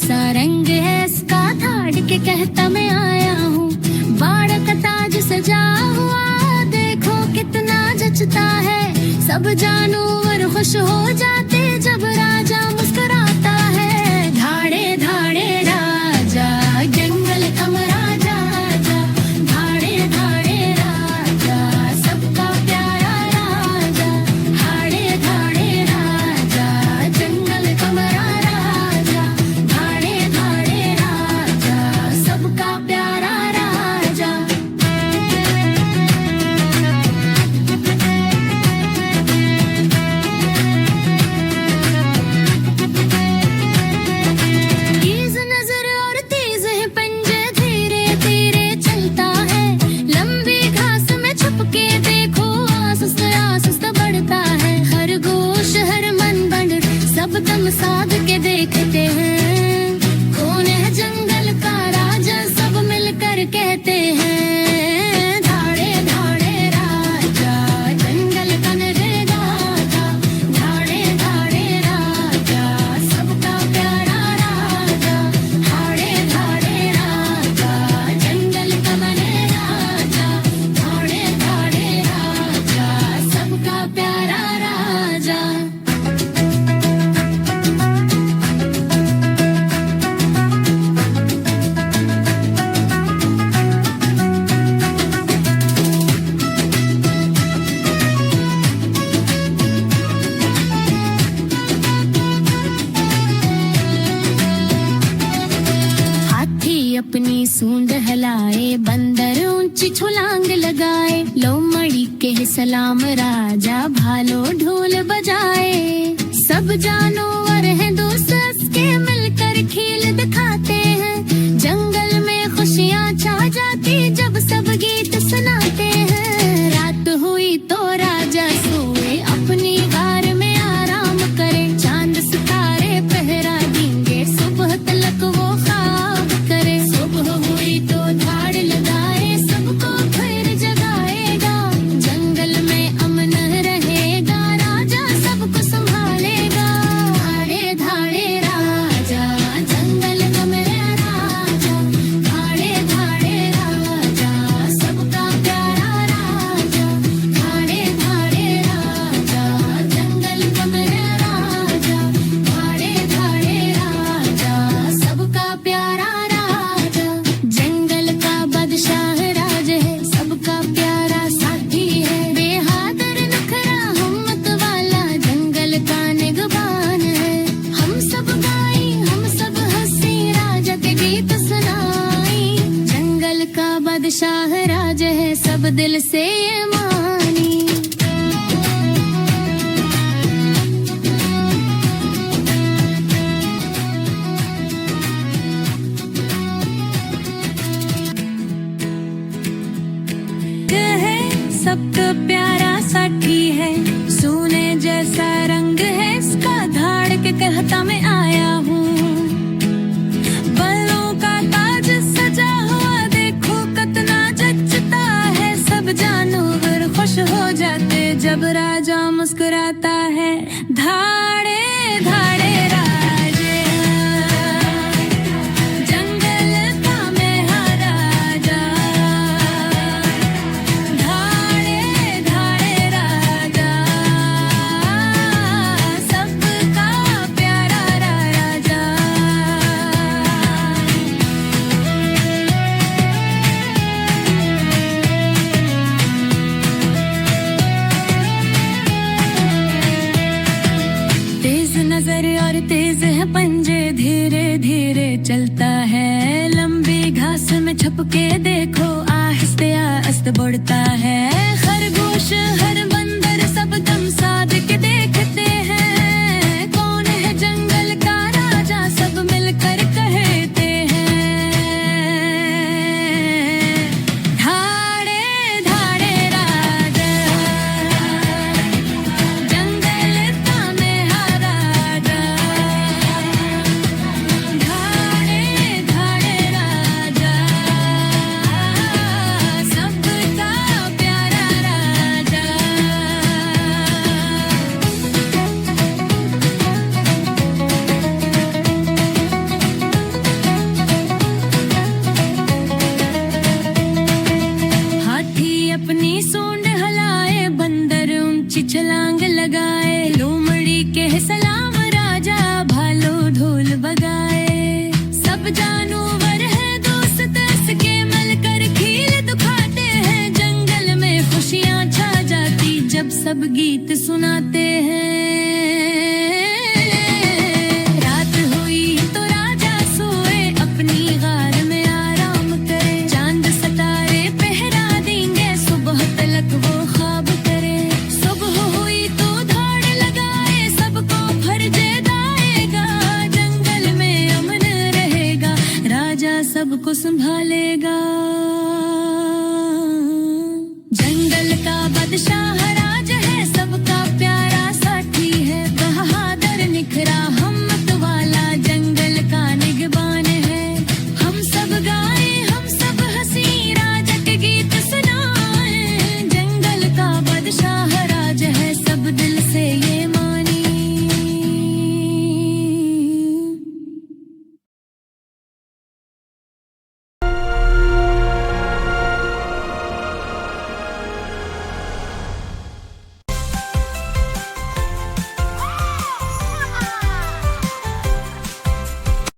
जैसा रंग है इसका, धाड़ के कहता मैं आया हूँ। बाड़ का ताज सजा हुआ, देखो कितना जचता है। सब जानवर खुश हो जाते जब राजा मुस्कुराता है। धाड़े धाड़े राजा, जंगल कम राजा, धाड़े धाड़े राजा, सबका प्यारा राजा। धाड़े धाड़े राजा, जंगल कम राजा, धाड़े धाड़े राजा, सबका प्यारा राजा। तेज नजर और तेज है पंजे, धीरे धीरे चलता है। लंबी घास में छुप के देखो, आस्ते आस्ते बढ़ता है। खरगोश हर मन बंद सब दम साध के देखते हैं। कौन है जंगल का राजा, सब मिलकर कहते हैं। धाड़े धाड़े राजा, जंगल का नरेगा, धाड़े धाड़े राजा, सबका प्यारा राजा। धाड़े धाड़े राजा, जंगल का नरेगा, धाड़े धाड़े राजा, सबका प्यारा राजा। हाथी अपनी सूंड हिलाए, बंदर ऊंची छलांग लगाए। लोमड़ी के सलाम राजा, भालो ढोल बजाए। सब जानवर हैं दोस्त, हंस के मिलकर खेल दिखाते हैं। जंगल में खुशियाँ छा जाती जब सब गीत सुनाते हैं। रात हुई तो राजा सोए, अपनी गार में आराम करे। चांद सितारे पहरा देंगे, सुबह तलक वो ख्वाब करे। सुबह हुई तो धाड़ लगाए, सबको फिर जगाएगा। जंगल में अमन रहेगा, राजा सबको संभालेगा। धाड़े धाड़े राजा, जंगल का मेरा राजा। धाड़े धाड़े राजा, सबका प्यारा राजा। धाड़े धाड़े राजा, जंगल का मेरा राजा। धाड़े धाड़े राजा, सबका प्यारा राजा। जंगल का बादशाह राज है, सबका प्यारा साथी है। बेहादर नखरा हिम्मत वाला, जंगल का निगहबान है। हम सब गाई, हम सब हंसी, राजा के गीत सुनाई। जंगल का बादशाह राज है, सब दिल से ये मानी। है सबका प्यारा साथी है, सोने जैसा रंग है इसका। धाड़ के कहता मैं आया हूँ। बालों का ताज सजा हुआ, देखो कितना जचता है। सब जानवर खुश हो जाते जब राजा मुस्कुराता है। धाड़े धाड़े राजा, जंगल का महाराजा। धाड़े धाड़े राजा, सबका प्यारा राजा। तेज नजर और तेज है पंजे, धीरे धीरे चलता है। लंबी घास में छुप के देखो, आहिस्ते आहिस्ते बढ़ता है। खरगोश हर बंदर सब दम साध के देखते हैं। कौन है जंगल का राजा, सब मिलकर कहते हैं। धाड़े धाड़े राजा, जंगल का महाराजा। धाड़े धाड़े राजा, सब गीत सुनाते हैं। रात हुई तो राजा सोए, अपनी गार में आराम करे। चांद सितारे पहरा देंगे, सुबह तलक वो ख्वाब करे। सुबह हुई तो दौड़ लगाए, सबको फर्जे दाएगा। जंगल में अमन रहेगा, राजा सबको संभालेगा।